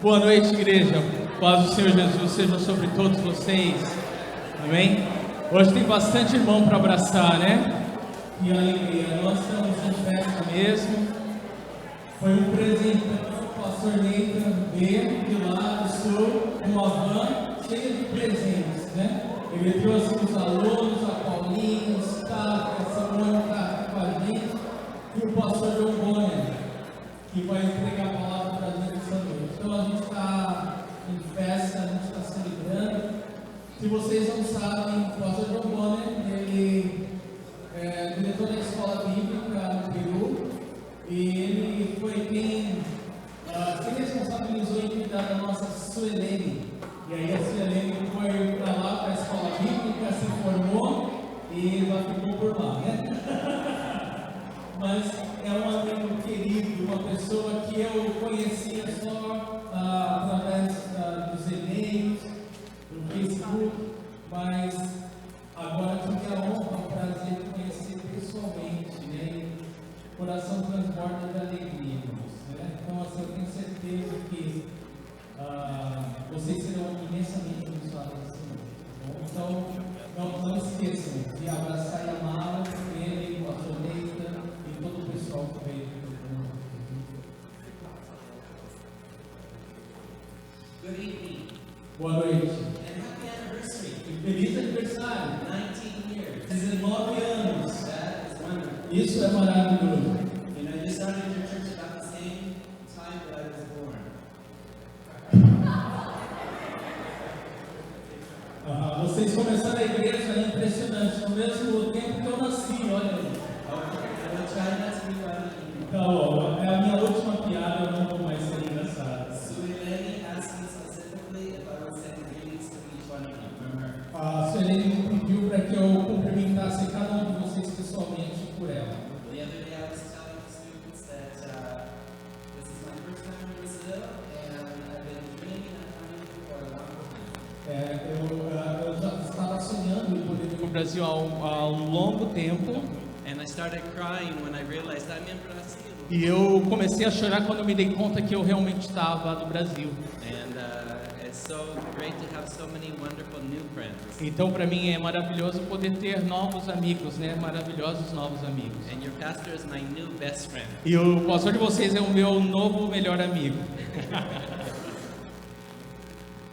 Boa noite, igreja. Paz do Senhor Jesus seja sobre todos vocês. Amém? Hoje tem bastante irmão para abraçar, né? Que alegria. Nós estamos em festa mesmo. Foi um presente para o pastor Neita ver de lá do sul uma van cheia de presentes, né? Ele trouxe os alunos, a Paulinha, os Tato, a Simone está aqui com a gente, e o pastor João Bonner, que vai entregar a palavra para a gente essa noite. Então a gente está em festa, a gente está celebrando. Se vocês não sabem, o pastor João Bonner, ele é diretor da escola bíblica no Peru, e ele foi quem se responsabilizou em cuidar da nossa Suelene. E aí a Suelene foi para lá, para a escola bíblica, se formou e ela ficou por lá, né? Mas é um amigo querido, uma pessoa que eu conhecia só através dos e-mails, do Facebook, mas agora tive a honra, o prazer de conhecer pessoalmente, né? O coração transborda de alegria, irmãos, né? Então, assim, eu tenho certeza que vocês serão imensamente abençoados essa noite. Então, não esqueçam de abraçar e amá-la, ele, o pastor Neita e todo o pessoal que veio aqui. Good evening. Boa noite. And happy anniversary. E feliz aniversário. 19 years. 19 anos. That is wonderful. Isso é maravilhoso. You know, you started your church about the same time that I was born. Vocês começaram a igreja, é impressionante, no mesmo tempo que eu nasci, olha aí. Okay, I will try not to be funny. Então, é a minha última piada, eu não vou mais ser engraçado. Suelene asked me specifically if I would send greetings to each one of you from her. A Suelene me pediu para que eu cumprimentasse cada um de vocês pessoalmente por ela. The other day I was telling the students that this is my first time in Brazil and I've been dreaming of coming for a long time. Eu já estava sonhando em poder vir ao Brasil há um longo tempo. And I started crying when I realized I'm in Brazil. E eu comecei a chorar quando eu me dei conta que eu realmente estava no Brasil. And it's so great to have so many wonderful new friends. Então, para mim é maravilhoso poder ter novos amigos, né? Maravilhosos novos amigos. And your pastor is my new best friend. E o pastor de vocês é o meu novo melhor amigo.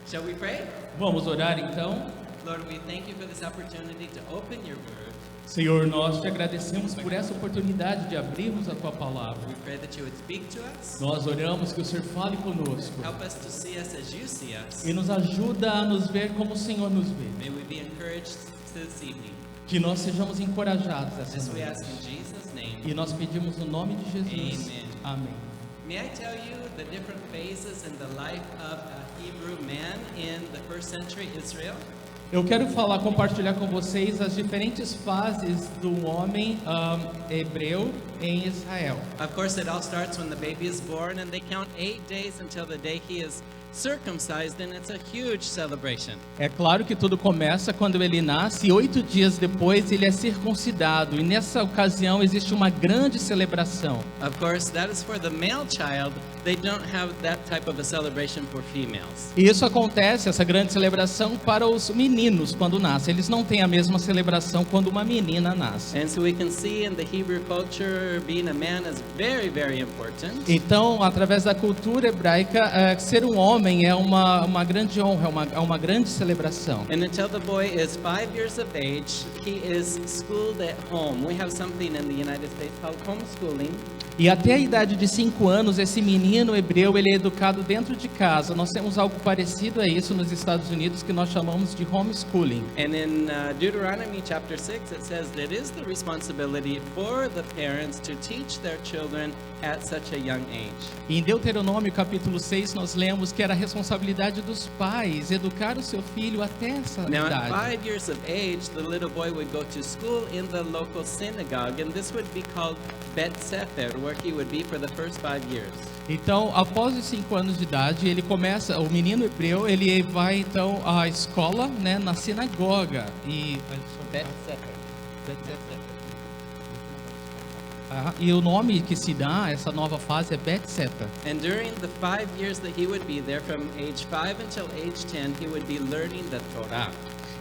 Shall we pray? Vamos orar então? Lord, we thank you for this opportunity to open your word. Senhor, nós te agradecemos por essa oportunidade de abrirmos a tua palavra. We pray that you would speak to us. Nós oramos que o Senhor fale conosco Help us to see us as you see us. e nos ajuda a nos ver como o Senhor nos vê. May we be encouraged this evening. Que nós sejamos encorajados essa This we ask noite. in Jesus' name. E nós pedimos no nome de Jesus. Amen. Amém. May I tell you the different phases in the life of a Hebrew man in the first century Israel? Eu quero compartilhar com vocês as diferentes fases do homem hebreu em Israel. Of course, it all starts when the baby is born, and they count 8 days until the day he is circumcised, and it's a huge celebration. É claro que tudo começa quando ele nasce e 8 dias depois ele é circuncidado. E nessa ocasião existe uma grande celebração. Of course, that is for the male child. They don't have that type of a celebration for females. E isso acontece, essa grande celebração, para os meninos quando nascem. Eles não têm a mesma celebração quando uma menina nasce. And so we can see in the Hebrew culture, being a man is very, very important. Então, através da cultura hebraica, ser um homem é uma grande honra, é uma grande celebração. And until the boy is 5 years of age, he is schooled at home. We have something in the United States called homeschooling. E até a idade de 5 anos, esse menino hebreu, ele é educado dentro de casa. Nós temos algo parecido a isso nos Estados Unidos, que nós chamamos de homeschooling. And in Deuteronomy chapter 6, it says that it is the responsibility for the parents to teach their children at such a young age. E em Deuteronômio capítulo 6, nós lemos que era a responsabilidade dos pais educar o seu filho até essa Now, idade. at 5 years of age, the little boy would go to school in the local synagogue, and this would be called Bet Sefer, where he would be for the first 5 years. Então, após os 5 anos de idade, ele começa, o menino hebreu, ele vai então à escola, né, na sinagoga. E Bet Sefer. E o nome que se dá a essa nova fase é Bet Seta. And during the 5 years that he would be there, from age 5 until age 10, he would be learning the Torah.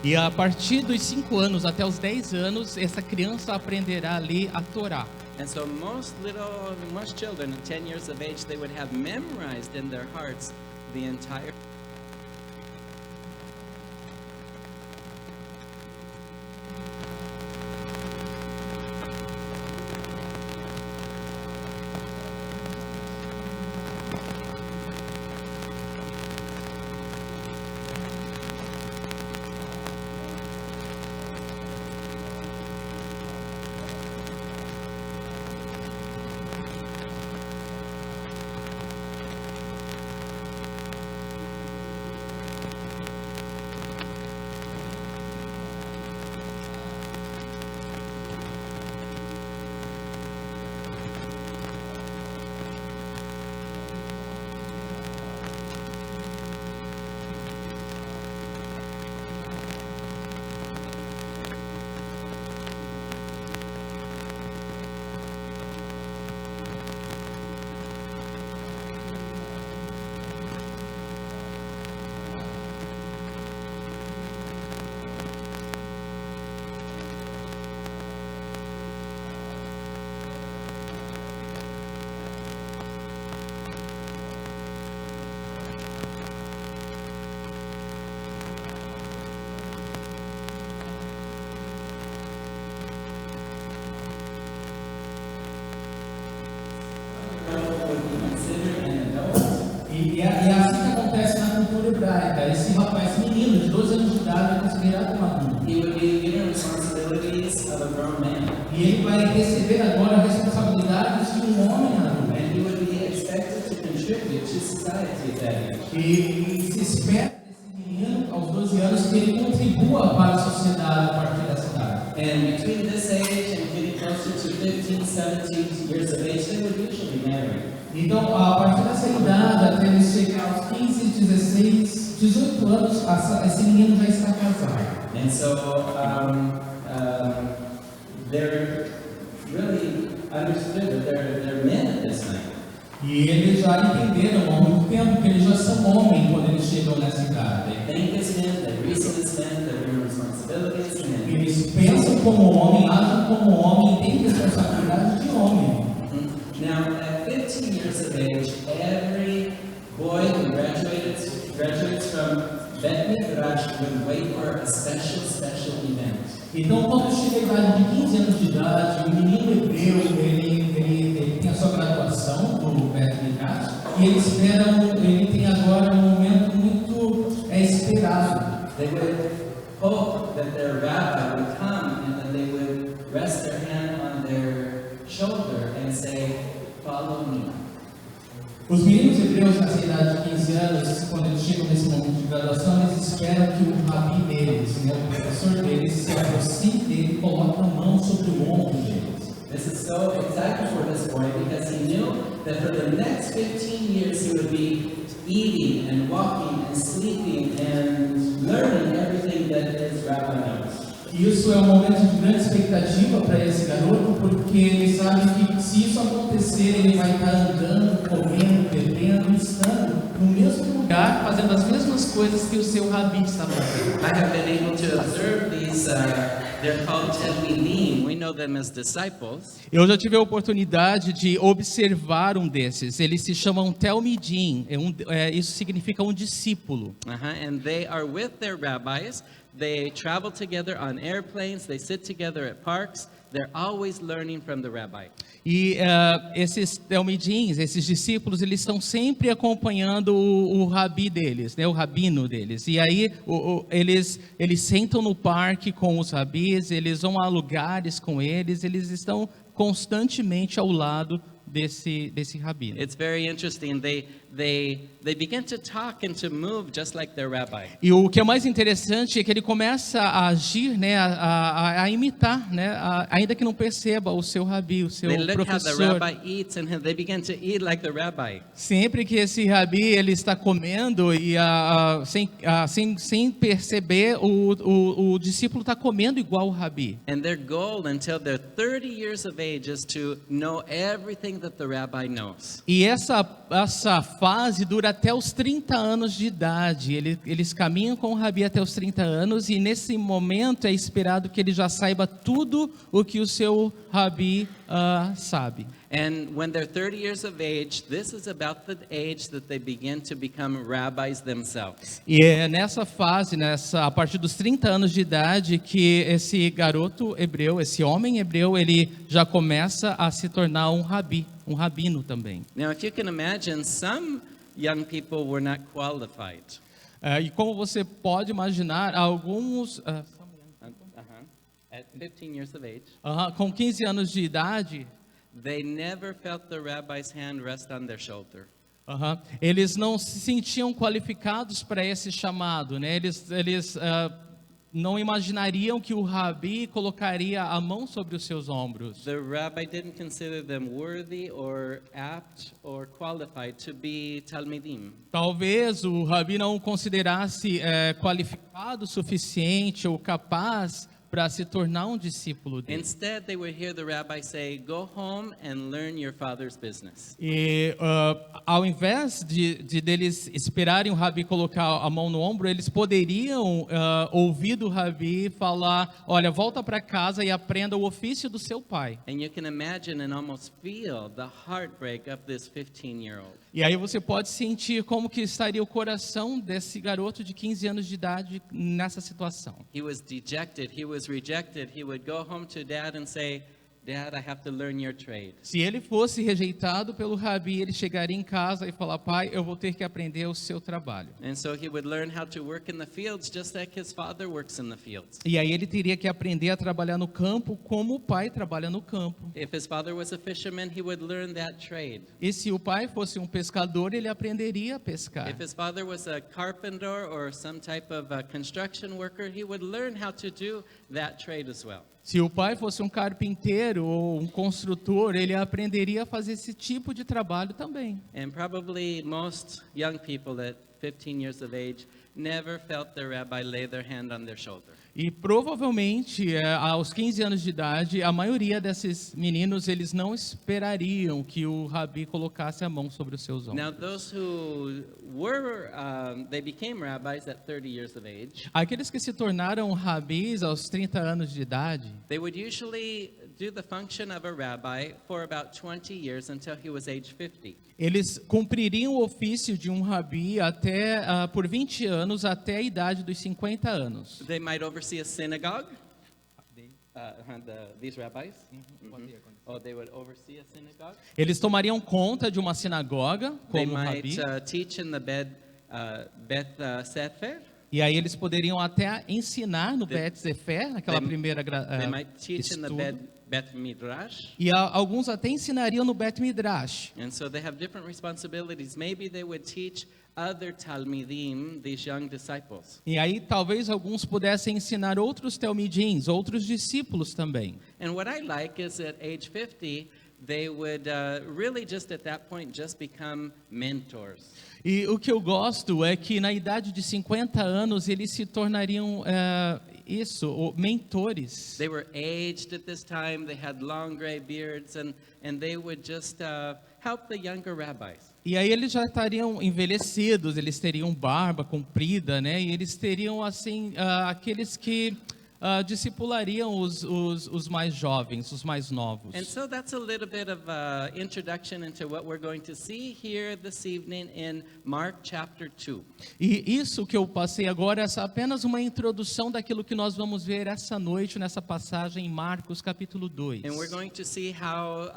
E a partir dos 5 anos até os 10 anos, essa criança aprenderá a ler a Torá. And so most children at 10 years of age, they would have memorized in their hearts the entire. E é assim que acontece na cultura hebraica. Esse rapaz menino de 12 anos de idade é considerado um adulto. He would be given responsibilities of a grown man. E ele vai receber agora responsabilidades de um homem adulto. And he would be expected to contribute to society at that age. E se espera desse menino, aos 12 anos, que ele contribua para a sociedade a partir dessa idade. And between this age and getting closer to 15, 17 years of age, they would usually marry. Então, a partir dessa idade, até ele chegar aos 15, 16, 18 anos, esse menino já está casado. And so they're really understood that they're men at this time. E eles já entenderam há muito tempo que eles já são homens quando eles chegam nessa idade. They think as men, they reason as men, they're given responsibilities as men. Eles pensam como homem, agem como homem, têm responsabilidade de homem. Now, at 15 years of age, every boy who graduates from Bet Midrash would wait for a special event. Então, quando chega a idade de 15 anos de idade, o menino hebreu, ele tem a sua graduação do Bet Midrash, e ele tem agora um momento muito esperado. They would hope that their rabbi would come and that they would rest their hand on their shoulder and say, "Follow me." Os meninos hebreus nessa idade de 15 anos, quando eles chegam nesse momento de graduação, eles esperam que o rabi deles, o professor deles, se aproxime dele e coloque a mão sobre o ombro deles. This is so exciting for this boy because he knew that for the next 15 years he would be eating and walking and sleeping and learning everything that his rabbi knows. Isso é um momento de grande expectativa para esse garoto, porque ele sabe que se isso acontecer, ele vai estar andando, comendo, bebendo, estando no mesmo lugar, fazendo as mesmas coisas que o seu rabi está fazendo. I have been able to observe these, they're called Talmidim. We know them as disciples. Eu já tive a oportunidade de observar um desses. Eles se chamam Talmidim. Isso significa um discípulo. And they are with their rabbis. They travel together on airplanes. They sit together at parks. They're always learning from the rabbi. E esses Talmidins, esses discípulos, eles estão sempre acompanhando o rabi deles, né, o rabino deles. E aí eles sentam no parque com os rabis, eles vão a lugares com eles estão constantemente ao lado desse rabino. It's very interesting. they begin to talk and to move just like their rabbi. E o que é mais interessante é que ele começa a agir, né, a imitar, né, ainda que não perceba o seu rabi, o seu They look how the professor. rabbi eats and they begin to eat like the rabbi. Sempre que esse rabi ele está comendo e sem perceber, o discípulo está comendo igual o rabi. And their goal until they're 30 years of age is to know everything that the rabbi knows. E essa fase dura até os 30 anos de idade. Eles caminham com o rabi até os 30 anos e nesse momento é esperado que ele já saiba tudo o que o seu rabi sabe. And when they're 30 years of age, this is about the age that they begin to become rabbis themselves. E é nessa fase, a partir dos 30 anos de idade, que esse garoto hebreu, esse homem hebreu, ele já começa a se tornar um rabino também. Now, if you can imagine, some young people were not qualified. E como você pode imaginar, alguns At 15 years of age, com 15 anos de idade, they never felt the rabbi's hand rest on their shoulder. eles não se sentiam qualificados para esse chamado, né? Eles não imaginariam que o rabi colocaria a mão sobre os seus ombros. The rabbi didn't consider them worthy or apt or qualified to be talmidim. Talvez o rabi não o considerasse qualificado o suficiente ou capaz para se tornar um discípulo dele. Instead, they would hear the rabbi say, "Go home and learn your father's business." E ao invés de deles esperarem o rabi colocar a mão no ombro, eles poderiam ouvir do rabi falar: olha, volta para casa e aprenda o ofício do seu pai. And you can imagine and almost feel the heartbreak of this 15-year-old. E aí você pode sentir como que estaria o coração desse garoto de 15 anos de idade nessa situação. He was dejected, he was rejected. He would go home to dad and say, "Dad, I have to learn your trade." Se ele fosse rejeitado pelo rabi, ele chegaria em casa e falar: pai, eu vou ter que aprender o seu trabalho. And so he would learn how to work in the fields just like his father works in the fields. E aí ele teria que aprender a trabalhar no campo como o pai trabalha no campo. If his father was a fisherman, he would learn that trade. E se o pai fosse um pescador, ele aprenderia a pescar. If his father was a carpenter or some type of a construction worker, he would learn how to do that trade as well. Se o pai fosse um carpinteiro ou um construtor, ele aprenderia a fazer esse tipo de trabalho também. And probably most young people at 15 years of age never felt their rabbi lay their hand on their shoulder. E provavelmente, aos 15 anos de idade, a maioria desses meninos, eles não esperariam que o rabi colocasse a mão sobre os seus ombros. Now, those who were, they became rabbis at 30 years of age. Aqueles que se tornaram rabis aos 30 anos de idade, They would usually do the function of a rabbi for about 20 years until he was age 50. eles cumpririam o ofício de um rabi até por 20 anos, até a idade dos 50 anos. They might oversee a synagogue. These rabbis. Oh, they would oversee a synagogue. Eles tomariam conta de uma sinagoga They como might rabi. teach in the Beth Sefer. E aí eles poderiam até ensinar no Bet Sefer, naquela They- primeira They might teach in the estudo. Beth Midrash. E alguns até ensinariam no Bet Midrash. And so they have different responsibilities. Maybe they would teach other Talmidim, these young disciples. E aí talvez alguns pudessem ensinar outros telmidins, outros discípulos também. And what I like is at age 50, they would really just at that point just become mentors. E o que eu gosto é que na idade de 50 anos eles se tornariam mentores. They were aged at this time. They had long gray beards, and they would just help the younger rabbis. E aí eles já estariam envelhecidos, eles teriam barba comprida, né? E eles teriam assim aqueles que discipulariam os mais jovens, os mais novos. And so that's a little bit of introduction into what we're going to see here this evening in Mark chapter 2. E isso que eu passei agora é apenas uma introdução daquilo que nós vamos ver essa noite nessa passagem em Marcos capítulo 2. And we're going to see how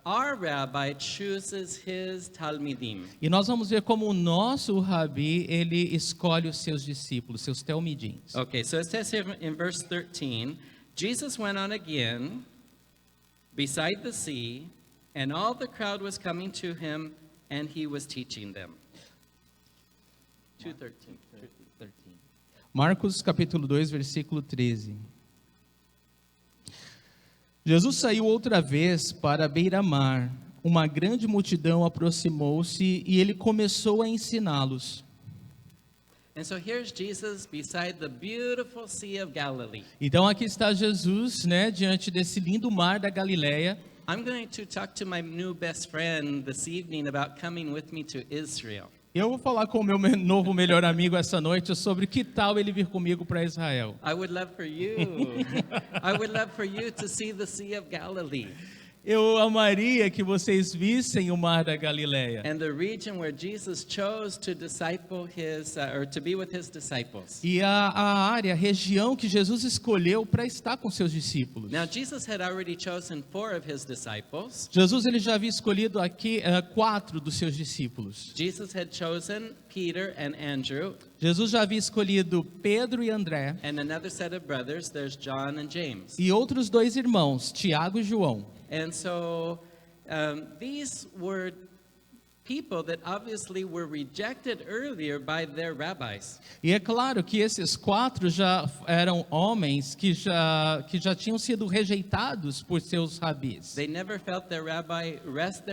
our rabbi chooses his talmidim. E nós vamos ver como o nosso rabi, ele escolhe os seus discípulos, seus telmidins. Okay, so it says here in verse 13, Jesus went on again beside the sea, and all the crowd was coming to him, and he was teaching them. 2:13. Marcos capítulo 2, versículo 13. Jesus saiu outra vez para a beira-mar. Uma grande multidão aproximou-se e ele começou a ensiná-los. And so here's Jesus beside the beautiful Sea of Galilee. Então aqui está Jesus, né, diante desse lindo mar da Galileia. I'm going to talk to my new best friend this evening about coming with me to Israel. Eu vou falar com o meu novo melhor amigo essa noite sobre que tal ele vir comigo para Israel. I would love for you to see the Sea of Galilee. Eu amaria que vocês vissem o mar da Galileia. And the region where Jesus chose to disciple or to be with his disciples. E a região que Jesus escolheu para estar com seus discípulos. Now Jesus had already chosen 4 of his disciples. Jesus ele já havia escolhido aqui 4 dos seus discípulos. Jesus had chosen Peter and Andrew. Jesus já havia escolhido Pedro e André. And another set of brothers, there's John and James. E outros 2 irmãos, Tiago e João. And so these were people that obviously were rejected earlier by their rabbis. E é claro que esses 4 já eram homens que já tinham sido rejeitados por seus rabis. They never felt their rabbi rest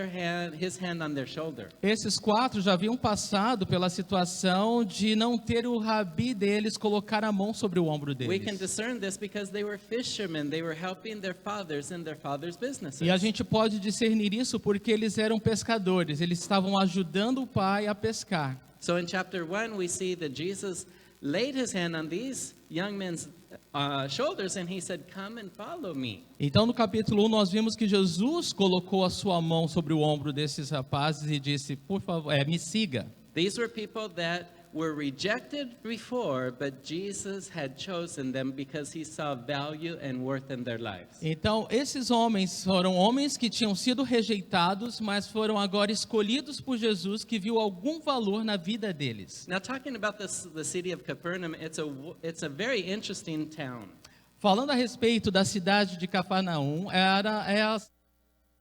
his hand on their shoulder. Esses 4 já haviam passado pela situação de não ter o rabi deles colocar a mão sobre o ombro We can deles. discern this because they were fishermen. They were helping their fathers in their fathers' businesses. E a gente pode discernir isso porque eles eram pescadores, eles estavam ajudando o pai a pescar. So in chapter 1 we see that Jesus laid his hand on these young men's shoulders and he said, "Come and follow me." Então no capítulo 1 nós vimos que Jesus colocou a sua mão sobre o ombro desses rapazes e disse, por favor, me siga. These were people that were rejected before, but Jesus had chosen them because he saw value and worth in their lives. Então esses homens foram homens que tinham sido rejeitados, mas foram agora escolhidos por Jesus, que viu algum valor na vida deles. Now talking about the city of Capernaum, it's a very interesting town. Falando a respeito da cidade de Cafarnaum, é a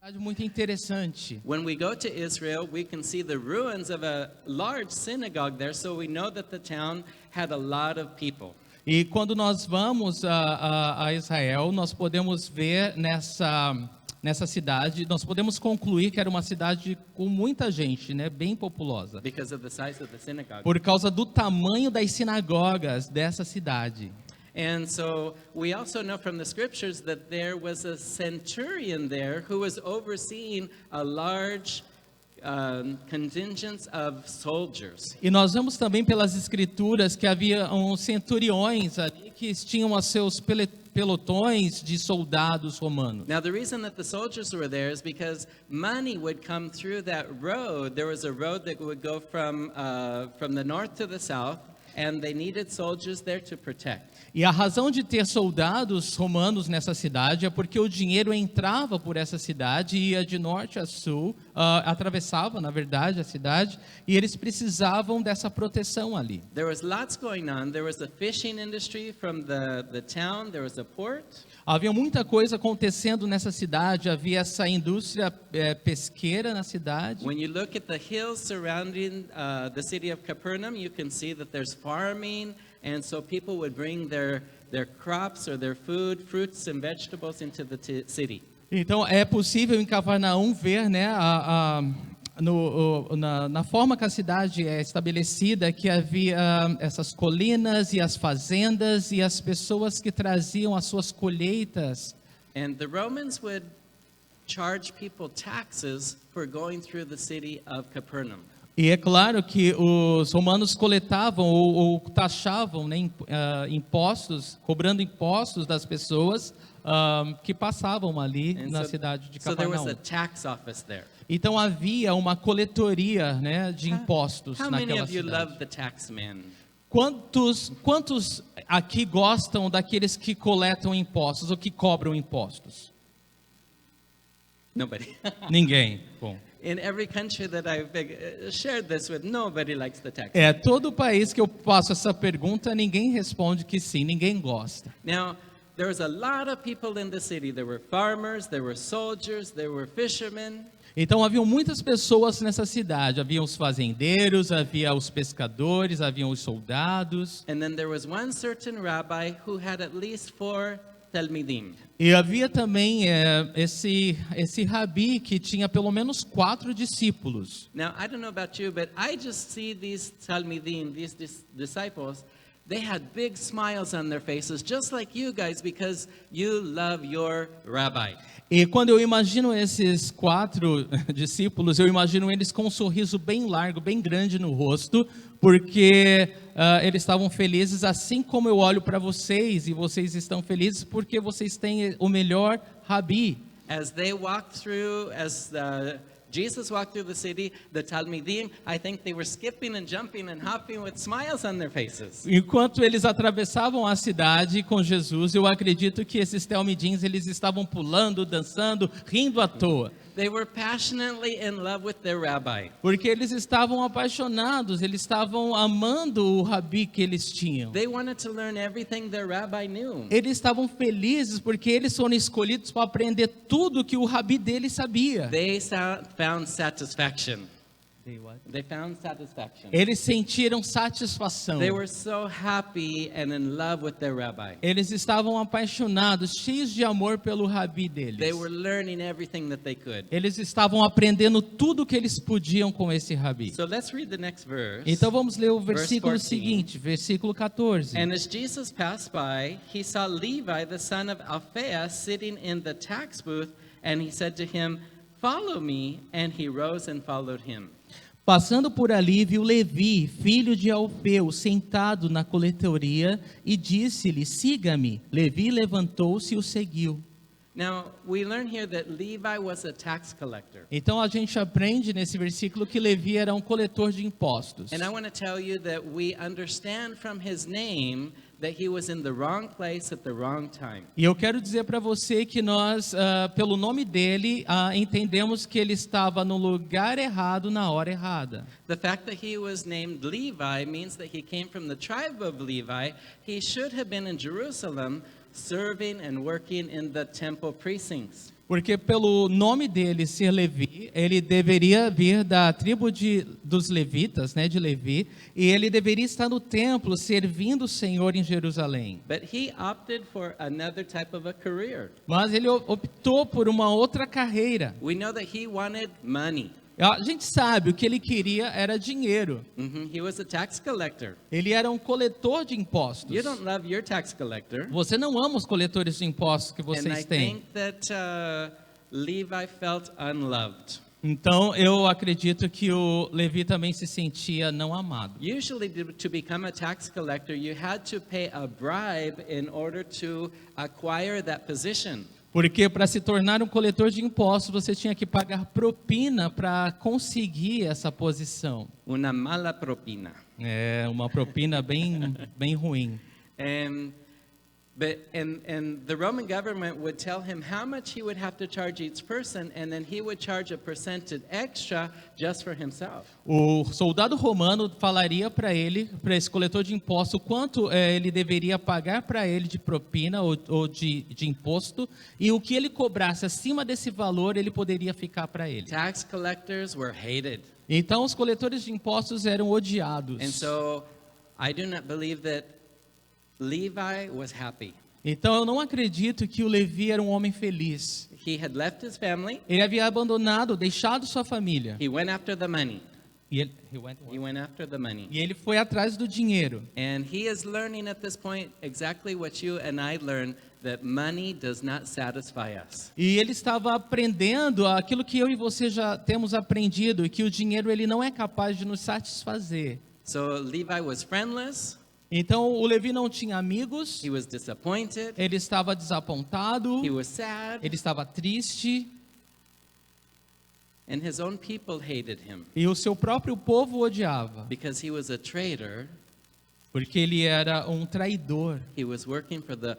cidade muito interessante. When we go to Israel, we can see the ruins of a large synagogue there, so we know that the town had a lot of people. E quando nós vamos a Israel, nós podemos ver nessa cidade, nós podemos concluir que era uma cidade com muita gente, né, bem populosa. Because of the size of the synagogue. Por causa do tamanho das sinagogas dessa cidade. And so we also know from the scriptures that there was a centurion there who was overseeing a large contingent of soldiers. E nós vemos também pelas escrituras que havia uns centuriões ali que tinham os seus pelotões de soldados romanos. Now the reason that the soldiers were there is because money would come through that road. There was a road that would go from the north to the south, and they needed soldiers there to protect. E a razão de ter soldados romanos nessa cidade é porque o dinheiro entrava por essa cidade, ia de norte a sul, atravessava, na verdade, a cidade, e eles precisavam dessa proteção ali. There was lots going on. There was the fishing industry from the town. There was a port. Havia muita coisa acontecendo nessa cidade, havia essa indústria pesqueira na cidade. When you look at the hills surrounding the city of Capernaum, you can see that there's farming, and so people would bring their crops or their food, fruits and vegetables into the city. Então é possível em Cafarnaum ver, né, na forma que a cidade é estabelecida, que havia essas colinas e as fazendas e as pessoas que traziam as suas colheitas. And the Romans would charge people taxes for going through the city of Capernaum. E é claro que os romanos coletavam ou taxavam, né, impostos, cobrando impostos das pessoas que passavam ali na cidade de So there was Cafarnaum. a tax office there. Então havia uma coletoria, né, de impostos How many naquela of you cidade. love the tax man? Quantos aqui gostam daqueles que coletam impostos ou que cobram impostos? Nobody. Ninguém. Bom. In every country that I've shared this with, nobody likes the tax. Todo país que eu faço essa pergunta, ninguém responde que sim, ninguém gosta. Now, there was a lot of people in the city. There were farmers, there were soldiers, there were fishermen. Então haviam muitas pessoas nessa cidade. Havia os fazendeiros, havia os pescadores, haviam os soldados. And then there was one certain rabbi who had at least 4 talmidim. E havia também esse rabi que tinha pelo menos 4 discípulos. Now, I don't know about you, but I just see these talmidim, these disciples, they had big smiles on their faces, just like you guys, because you love your rabbi. E quando eu imagino esses 4 discípulos, eu imagino eles com um sorriso bem largo, bem grande no rosto, porque eles estavam felizes, assim como eu olho para vocês, e vocês estão felizes porque vocês têm o melhor rabi. As they walked through, Jesus walked through the city, the talmidim, I think they were skipping and jumping and hopping with smiles on their faces. Enquanto eles atravessavam a cidade com Jesus, eu acredito que esses talmidins, eles estavam pulando, dançando, rindo à toa. They were passionately in love with their rabbi. Porque eles estavam apaixonados, eles estavam amando o rabi que eles tinham. They wanted to learn everything their rabbi knew. Eles estavam felizes porque eles foram escolhidos para aprender tudo que o rabi deles sabia. They found satisfaction. They found satisfaction. Eles sentiram satisfação. They were so happy and in love with their rabbi. Eles estavam apaixonados, cheios de amor pelo rabi deles. They were learning everything that they could. Eles estavam aprendendo tudo que eles podiam com esse rabi. So let's read the next verse. Então vamos ler o versículo 14. seguinte, versículo 14. And as Jesus passed by, he saw Levi, the son of Alphaeus, sitting in the tax booth, and he said to him, "Follow me." And he rose and followed him. Passando por ali, viu Levi, filho de Alfeu, sentado na coletoria, e disse-lhe, siga-me. Levi levantou-se e o seguiu. Now, we learn here that Levi was a tax collector. Então a gente aprende nesse versículo que Levi era um coletor de impostos. And I want to tell you that we understand from his name that he was in the wrong place at the wrong time. E eu quero dizer para você que nós, pelo nome dele, entendemos que ele estava no lugar errado na hora errada. The fact that he was named Levi means that he came from the tribe of Levi. He should have been in Jerusalem serving and working in the temple precincts. Porque pelo nome dele ser Levi, ele deveria vir da tribo dos levitas, né, de Levi, e ele deveria estar no templo servindo o Senhor em Jerusalém. But he opted for another type of a career. Mas ele optou por uma outra carreira. We know that he wanted money. A gente sabe, o que ele queria era dinheiro. He was a tax collector. Ele era um coletor de impostos. You don't love your tax collector. Você não ama os coletores de impostos que And vocês I têm. think that Levi felt unloved. Então, eu acredito que o Levi também se sentia não amado. Usually, to become a tax collector, you had to pay a bribe in order to acquire that position. Porque para se tornar um coletor de impostos, você tinha que pagar propina para conseguir essa posição. Una mala propina. É uma propina bem ruim. And the Roman government would tell him how much he would have to charge each person, and then he would charge a percentage extra just for himself. O soldado romano falaria para ele, para esse coletor de imposto, quanto ele deveria pagar para ele de propina ou de imposto, e o que ele cobrasse acima desse valor, ele poderia ficar para ele. Tax collectors were hated. Então, os coletores de impostos eram odiados. And so, I do not believe that Levi was happy. Então, eu não acredito que o Levi era um homem feliz. He had left his family. Ele havia abandonado, deixado sua família. He went after the money. E He went after the money. ele foi atrás do dinheiro. And he is learning at this point exactly what you and I learned, that money does not satisfy us. E ele estava aprendendo aquilo que eu e você já temos aprendido, e que o dinheiro ele não é capaz de nos satisfazer. So Levi was friendless. Então o Levi não tinha amigos, He was disappointed. ele estava desapontado, He was sad. ele estava triste, And his own people hated him e o seu próprio povo o odiava, because he was a traitor. porque ele era um traidor. He was working for the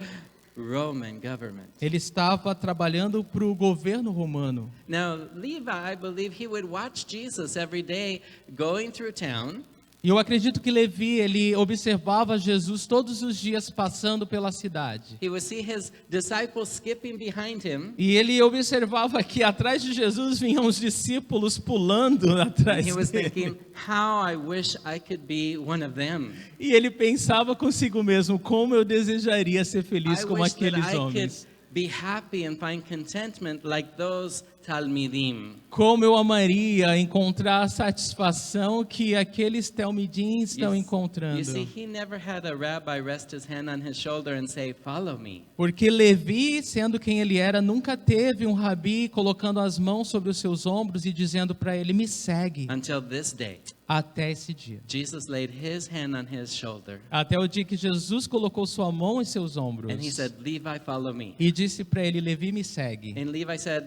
Roman government. Ele estava trabalhando para o governo romano. Now, Levi, I believe he would watch Jesus every day going through town. E eu acredito que Levi, ele observava Jesus todos os dias passando pela cidade. He would see his disciples skipping behind him. E ele observava que atrás de Jesus vinham os discípulos pulando atrás He was dele. thinking, how I wish I could be one of them. E ele pensava consigo mesmo, como eu desejaria ser feliz I como wish that aqueles I could homens. be happy and find contentment like those Talmidim. Como eu amaria encontrar a satisfação que aqueles telmidim estão You encontrando. see, he never had a rabbi rest his hand on his shoulder and say, follow me. Porque Levi, sendo quem ele era, nunca teve um rabi colocando as mãos sobre os seus ombros e dizendo para ele, me segue, Until this day, até esse dia. Jesus laid his hand on his shoulder Até o dia que Jesus colocou sua mão em seus ombros. and he said, Levi, follow me. E disse para ele, Levi, me segue. And Levi said,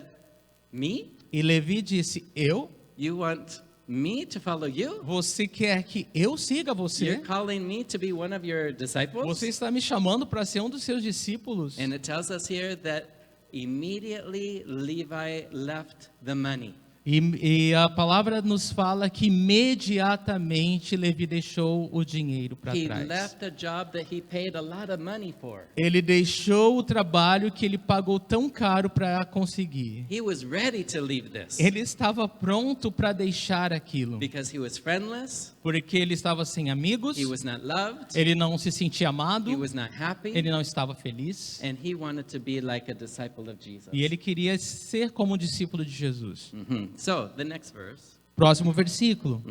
me? E Levi disse, eu? You want me to follow you? Você quer que eu siga você? You're calling me to be one of your disciples? Você está me chamando para ser um dos seus discípulos? And it tells us here that immediately Levi left the money. E a palavra nos fala que imediatamente Levi deixou o dinheiro para He trás. left a job that he paid a lot of money for. Ele deixou o trabalho que ele pagou tão caro para conseguir. He was ready to leave this Ele estava pronto para deixar aquilo, because he was friendless, porque ele estava sem amigos, he was not loved, ele não se sentia amado, he was not happy, ele não estava feliz, and he wanted to be like a disciple of Jesus. e ele queria ser como um discípulo de Jesus. So, the next verse. Próximo versículo.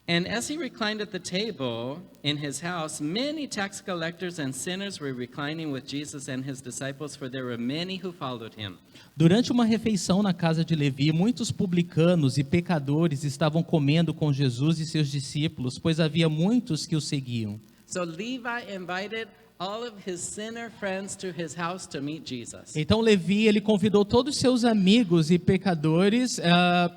And as he reclined at the table in his house, many tax collectors and sinners were reclining with Jesus and his disciples, for there were many who followed him. Durante uma refeição na casa de Levi, muitos publicanos e pecadores estavam comendo com Jesus e seus discípulos, pois havia muitos que o seguiam. So Levi invited all of his sinner friends to his house to meet Jesus. Então Levi, ele convidou todos os seus amigos e pecadores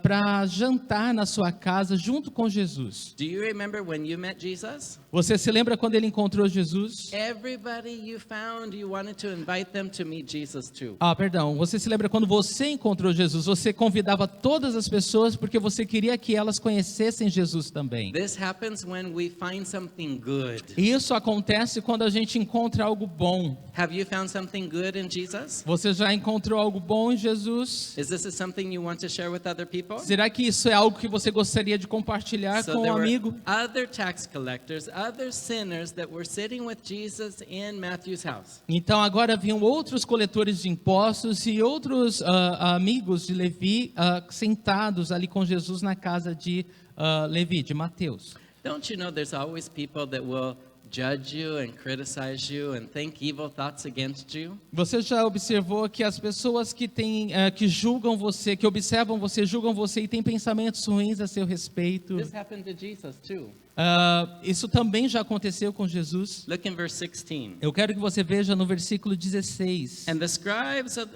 para jantar na sua casa junto com Jesus. Do you remember when you met Jesus? Você se lembra quando ele encontrou Jesus? Everybody you found, you wanted to invite them to meet Jesus too. Perdão. Você se lembra quando você encontrou Jesus? Você convidava todas as pessoas porque você queria que elas conhecessem Jesus também. This happens when we find something good. Isso acontece quando a gente encontra algo bom. Have you found something good in Jesus? Você já encontrou algo bom em Jesus? Is this something you want to share with other people? Será que isso é algo que você gostaria de compartilhar So com there um were amigo? other tax collectors, other sinners that were sitting with Jesus in Matthew's house. Então agora haviam outros coletores de impostos e outros amigos de Levi sentados ali com Jesus na casa de Levi, de Mateus. Don't you know there's always people that will judge you and criticize you and think evil thoughts against you? Você já observou que as pessoas que que julgam você, que observam você, julgam você e têm pensamentos ruins a seu respeito? This happened to Jesus too. Isso também já aconteceu com Jesus. Look in verse 16. Eu quero que você veja no versículo 16. And the scribes of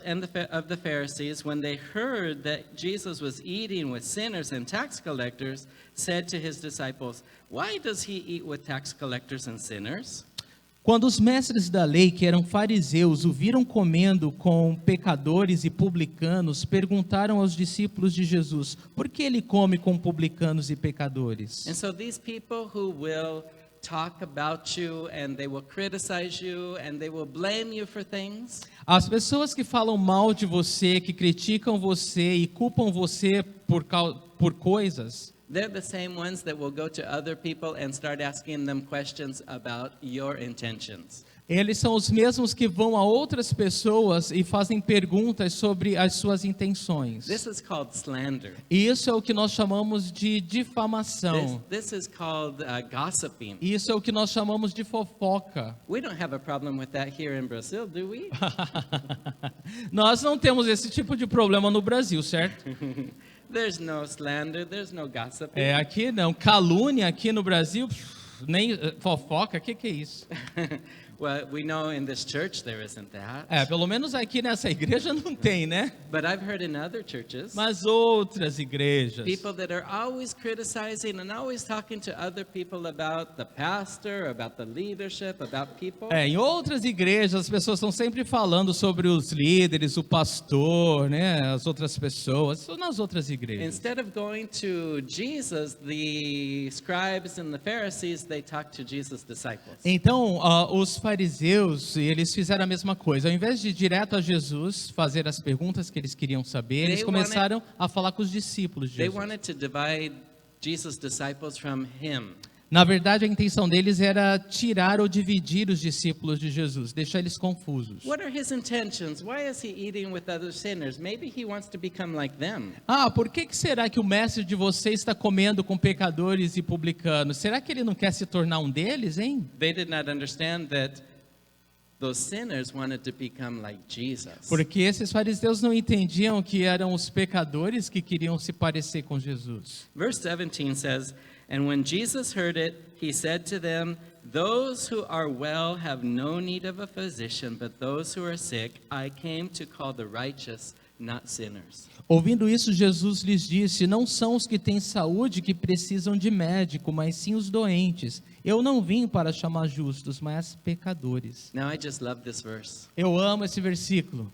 the Pharisees, when they heard that Jesus was eating with sinners and tax collectors, said to his disciples, "Why does he eat with tax collectors and sinners?" Quando os mestres da lei, que eram fariseus, o viram comendo com pecadores e publicanos, perguntaram aos discípulos de Jesus, por que ele come com publicanos e pecadores? And so these people who will talk about you and they will criticize you and they will blame you for things. As pessoas que falam mal de você, que criticam você e culpam você por coisas, They're the same ones that will go to other people and start asking them questions about your intentions. eles são os mesmos que vão a outras pessoas e fazem perguntas sobre as suas intenções. This is called slander. E isso é o que nós chamamos de difamação. This is called gossiping. Isso é o que nós chamamos de fofoca. We don't have a problem with that here in Brazil, do we? Nós não temos esse tipo de problema no Brasil, certo? There's no slander, there's no gossiping. Aqui não. Calúnia aqui no Brasil, Nem fofoca, o que é isso? Well, we know in this church there isn't that. Pelo menos aqui nessa igreja não tem, né? But I've heard in other churches, Mas outras igrejas, people that are always criticizing and always talking to other people about the pastor, about the leadership, about people. em outras igrejas as pessoas estão sempre falando sobre os líderes, o pastor, né? As outras pessoas, isso nas outras igrejas. Instead of going to Jesus, the scribes and the Pharisees, they talk to Jesus' disciples. Então, os fariseus, eles fizeram a mesma coisa. Ao invés de ir direto a Jesus, fazer as perguntas que eles queriam saber, eles começaram a falar com os discípulos de They Jesus. wanted to divide Jesus' disciples from him. Na verdade, a intenção deles era tirar ou dividir os discípulos de Jesus, deixar eles confusos. What are his intentions? Why is he eating with other sinners? Maybe he wants to become like them. Por que será que o mestre de vocês está comendo com pecadores e publicanos? Será que ele não quer se tornar um deles, hein? They did not understand that those sinners wanted to become like Jesus. Porque esses fariseus não entendiam que eram os pecadores que queriam se parecer com Jesus. Verse 17 says, "And when Jesus heard it, he said to them, 'Those who are well have no need of a physician, but those who are sick, I came to call the righteous, not sinners.'" Ouvindo isso, Jesus lhes disse: não são os que têm saúde que precisam de médico, mas sim os doentes. Eu não vim para chamar justos, mas pecadores. Now I just love this verse. Eu amo esse versículo.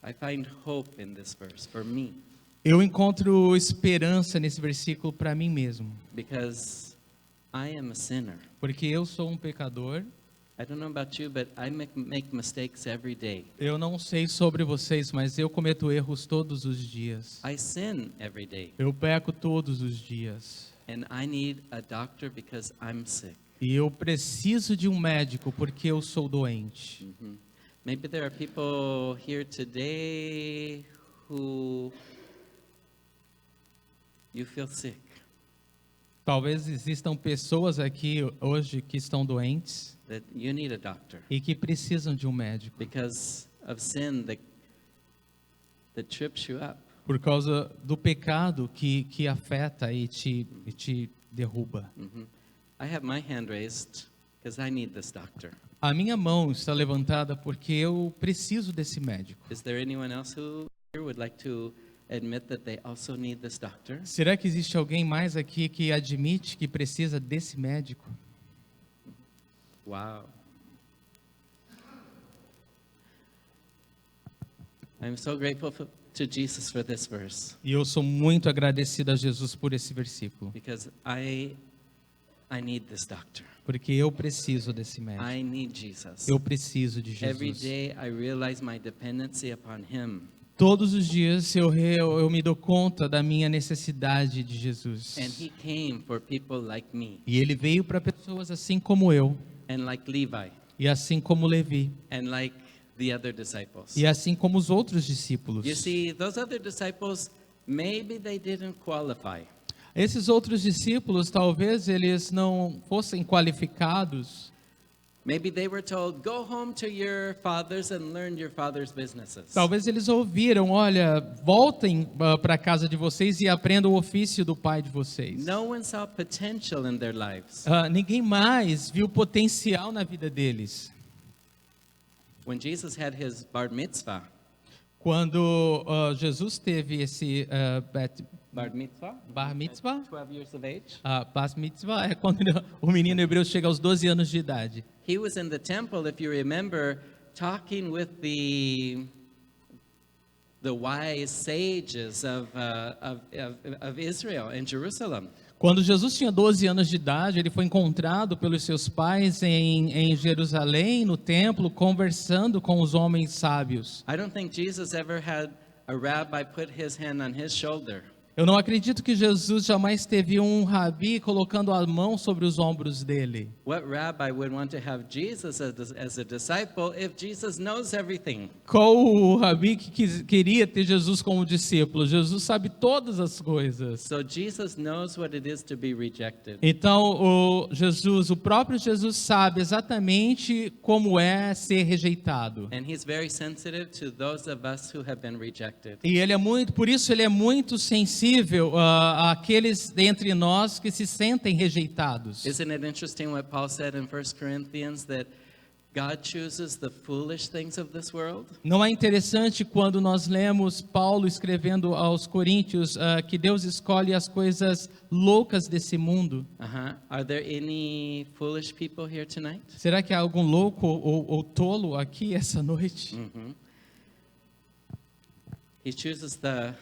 I find hope in this verse for me, Eu encontro esperança nesse versículo para mim mesmo, because I am a sinner. porque eu sou um pecador. I don't know about you, but I make mistakes every day. Eu não sei sobre vocês, mas eu cometo erros todos os dias. I sin every day, Eu peco todos os dias. and I need a doctor because I'm sick. E eu preciso de um médico porque eu sou doente. Maybe there are people here today who you feel sick. Talvez existam pessoas aqui hoje que estão doentes That you need a doctor e que precisam de um médico because of sin that trips you up. por causa do pecado que afeta e te derruba. I have my hand raised because I need this doctor. A minha mão está levantada porque eu preciso desse médico. Is there anyone else who here would like to admit that they also need this doctor? Será que existe alguém mais aqui que admite que precisa desse médico? Wow. I'm so grateful to Jesus for this verse E eu sou muito agradecido a Jesus por esse versículo, because I need this doctor. porque eu preciso desse médico. I need Jesus. Eu preciso de Every Jesus. day I realize my dependency upon him, Todos os dias eu me dou conta da minha necessidade de Jesus. and he came for people like me E ele veio para pessoas assim como eu, and like Levi e assim como Levi, and like the other disciples. e assim como os outros discípulos. You see, those other disciples, maybe they didn't qualify. Esses outros discípulos, talvez eles não fossem qualificados. Maybe they were told, go home to your fathers and learn your father's businesses. Talvez eles ouviram, olha, voltem para a casa de vocês e aprendam o ofício do pai de vocês. No one saw potential in their lives. Ninguém mais viu potencial na vida deles. When Jesus had his bar mitzvah, Quando Jesus teve esse bar mitzvah? bar mitzvah, 12 years of age. bar mitzvah é quando o menino hebreu chega aos 12 anos de idade. He was in the temple, if you remember, talking with the wise sages of Israel in Jerusalem. Quando Jesus tinha 12 anos de idade, ele foi encontrado pelos seus pais em Jerusalém, no templo, conversando com os homens sábios. I don't think Jesus ever had a rabbi put his hand on his shoulder Eu não acredito que Jesus jamais teve um rabi colocando a mão sobre os ombros dele. What rabbi would want to have Jesus as a disciple if Jesus knows everything? Qual o rabi que queria ter Jesus como discípulo? Jesus sabe todas as coisas. So Jesus knows what it is to be rejected. Então, o próprio Jesus sabe exatamente como é ser rejeitado. And he's very sensitive to those of us who have been rejected. E por isso ele é muito sensível àqueles dentre nós que se sentem rejeitados. Isn't it interesting what Paul said in 1 Corinthians, that God chooses the foolish things of this world? Não é interessante quando nós lemos Paulo escrevendo aos Coríntios que Deus escolhe as coisas loucas desse mundo? Are there any foolish people here tonight? Será que há algum louco ou tolo aqui essa noite? He chooses the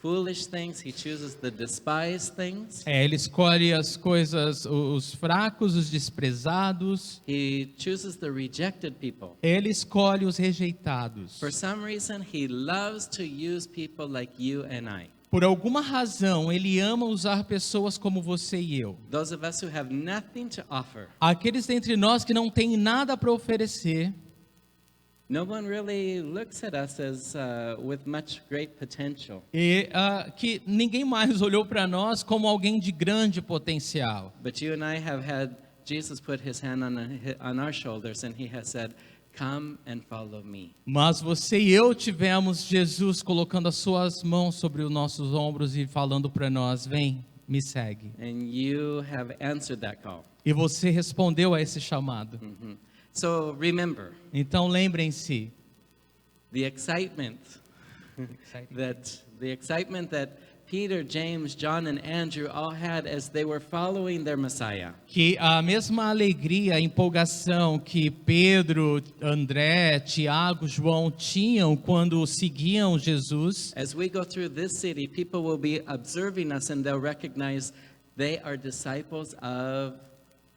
foolish things, he chooses the despised things. Ele escolhe as coisas, os fracos, os desprezados. He chooses the rejected people. Ele escolhe os rejeitados. For some reason, he loves to use people like you and I. Por alguma razão, ele ama usar pessoas como você e eu. Those of us who have nothing to offer. Aqueles dentre nós que não têm nada para oferecer. No one really looks at us as with much great potential. E que ninguém mais olhou para nós como alguém de grande potencial. But you and I have had Jesus put his hand on our shoulders and he has said, "Come and follow me." Mas você e eu tivemos Jesus colocando as suas mãos sobre os nossos ombros e falando para nós: vem, me segue. And you have answered that call. E você respondeu a esse chamado. So remember, Então lembrem-se, the excitement that Peter, James, John and Andrew all had as they were following their Messiah. que a mesma alegria, a empolgação que Pedro, André, Tiago, João tinham quando seguiam Jesus, As we go through this city, people will be observing us and they'll recognize they are disciples of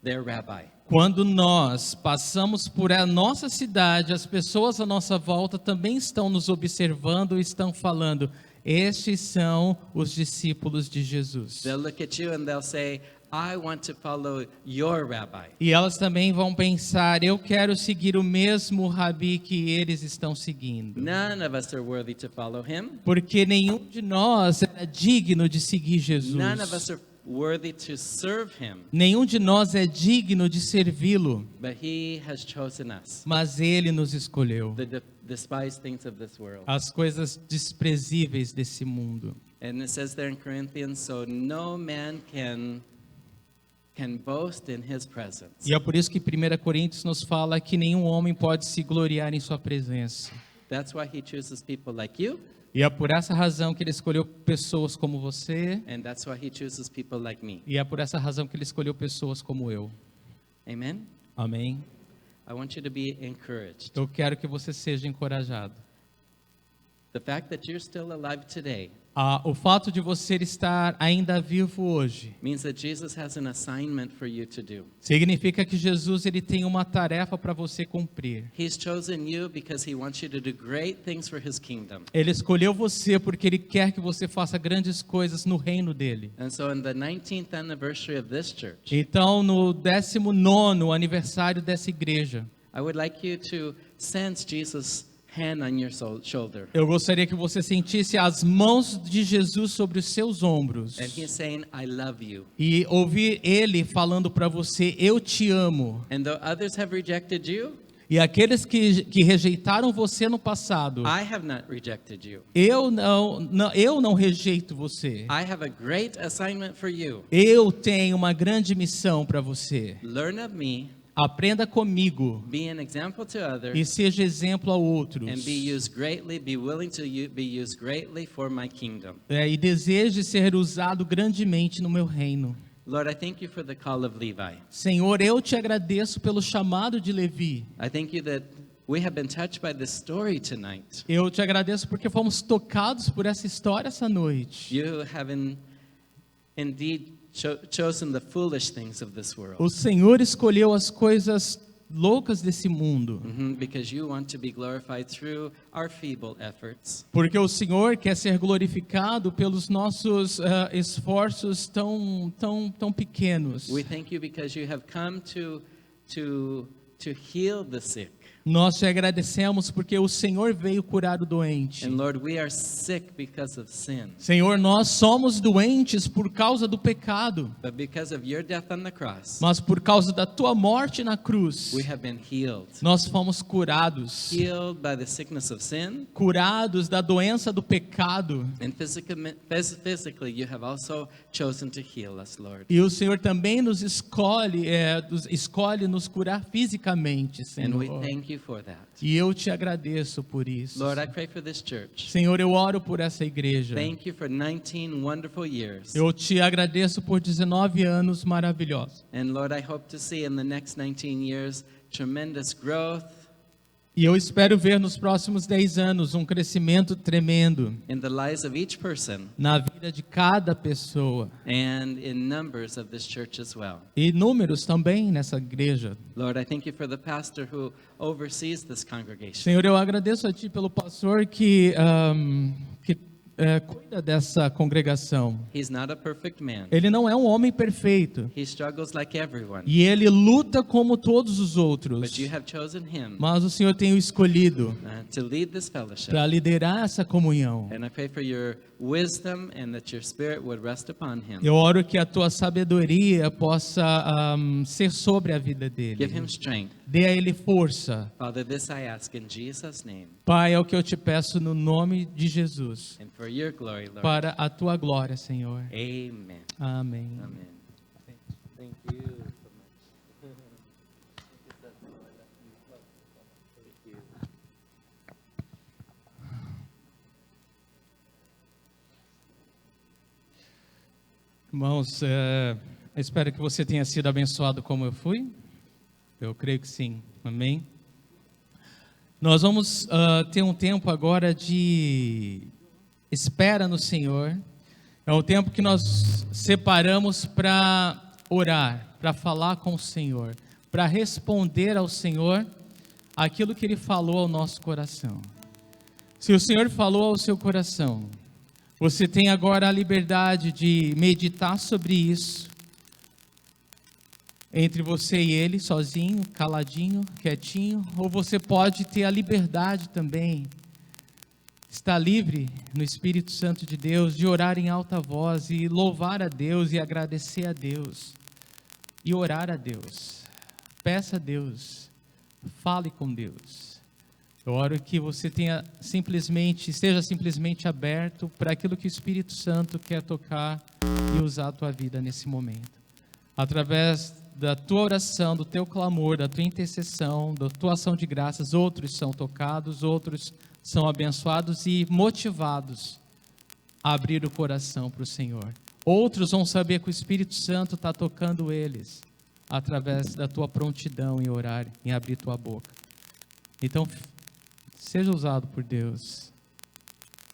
their rabbi. quando nós passamos por a nossa cidade, as pessoas à nossa volta também estão nos observando e estão falando: estes são os discípulos de Jesus. They'll look at you and they'll say, I want to follow your rabbi. E elas também vão pensar: eu quero seguir o mesmo rabi que eles estão seguindo. None of us are worthy to follow him. Porque nenhum de nós é digno de seguir Jesus. None of us are worthy to serve him. Nenhum de nós é digno de servi-lo. But he has chosen us. Mas ele nos escolheu. The despised things of this world. As coisas desprezíveis desse mundo. And it says there in Corinthians, so no man can boast in his presence. E é por isso que 1 Coríntios nos fala que nenhum homem pode se gloriar em sua presença. That's why he chooses people like you. E é por essa razão que ele escolheu pessoas como você. And that's why he chooses people like me. E é por essa razão que ele escolheu pessoas como eu. Amen. Amém? I want you to be encouraged. Eu quero que você seja encorajado. The fact that you're still alive today O fato de você estar ainda vivo hoje means that Jesus has an assignment for you to do. significa que Jesus ele tem uma tarefa para você cumprir. He's chosen you because he wants you to do great things for his kingdom. Ele escolheu você porque ele quer que você faça grandes coisas no reino dele. And so in the 19th anniversary of this church, Então, no 19º aniversário dessa igreja, I would like you to sense Jesus' hand on your shoulder. eu gostaria que você sentisse as mãos de Jesus sobre os seus ombros. And he's saying, I love you. E ouvir ele falando para você: eu te amo. And though others have rejected you, E aqueles que rejeitaram você no passado, I have not rejected you. eu não rejeito você. I have a great assignment for you. Eu tenho uma grande missão para você. Learn of me, Aprenda comigo be an example to others, e seja exemplo a outros. and be willing to be used greatly for my kingdom. E deseje ser usado grandemente no meu reino. Lord, I thank you for the call of Levi. Senhor, eu te agradeço pelo chamado de Levi. I thank you that we have been touched by this story tonight. Eu te agradeço porque fomos tocados por essa história essa noite. You have indeed chosen the foolish things of this world. O Senhor escolheu as coisas loucas desse mundo. Because you want to be glorified through our feeble efforts. Porque o Senhor quer ser glorificado pelos nossos esforços tão pequenos. We thank you because you have come to heal the sick. Nós te agradecemos porque o Senhor veio curar o doente. And Lord, we are sick because of sin. Senhor, nós somos doentes por causa do pecado. But because of your death on the cross, Mas por causa da tua morte na cruz, we have been healed. nós fomos curados. Healed by the sickness of sin. Curados da doença do pecado. And physically, you have also chosen to heal us, Lord. E o Senhor também nos escolhe nos curar fisicamente, And we Senhor. thank you for that. E eu te agradeço por isso. Lord, I pray for this church. Senhor, eu oro por essa igreja. Thank you for 19 wonderful years. Eu te agradeço por 19 anos maravilhosos. And Lord, I hope to see in the next 19 years tremendous growth E eu espero ver nos próximos 10 anos um crescimento tremendo in the lives of each person na vida de cada pessoa. and in numbers of this church as well. E números também nessa igreja. Lord, I thank you for the pastor who oversees this congregation. Senhor, eu agradeço a Ti pelo pastor que cuida dessa congregação. He's not a perfect man. Ele não é um homem perfeito. He struggles like everyone. E ele luta como todos os But outros. you have chosen him Mas o Senhor tem o escolhido to lead this fellowship. para liderar essa comunhão. And I pray for your wisdom and that your spirit would rest upon him. Eu oro que a Tua sabedoria possa ser sobre a vida Give dele. him strength. Dê a ele força. Father, this I ask in Jesus' name Pai, é o que eu te peço no nome de Jesus. and for your glory, Lord. Para a Tua glória, Senhor. Amen. Amém. Amen. Thank you so much. Irmãos, espero que você tenha sido abençoado como eu fui. Eu creio que sim. Amém. Nós vamos ter um tempo agora de espera no Senhor. É um tempo que nós separamos para orar, para falar com o Senhor, para responder ao Senhor aquilo que Ele falou ao nosso coração. Se o Senhor falou ao seu coração, você tem agora a liberdade de meditar sobre isso, entre você e Ele, sozinho, caladinho, quietinho, ou você pode ter a liberdade também, estar livre no Espírito Santo de Deus, de orar em alta voz e louvar a Deus e agradecer a Deus, e orar a Deus. Peça a Deus, fale com Deus. Eu oro que você esteja simplesmente aberto para aquilo que o Espírito Santo quer tocar e usar a tua vida nesse momento. Através da tua oração, do teu clamor, da tua intercessão, da tua ação de graças, outros são tocados, outros são abençoados e motivados a abrir o coração para o Senhor. Outros vão saber que o Espírito Santo está tocando eles através da tua prontidão em orar, em abrir tua boca. Então, seja usado por Deus.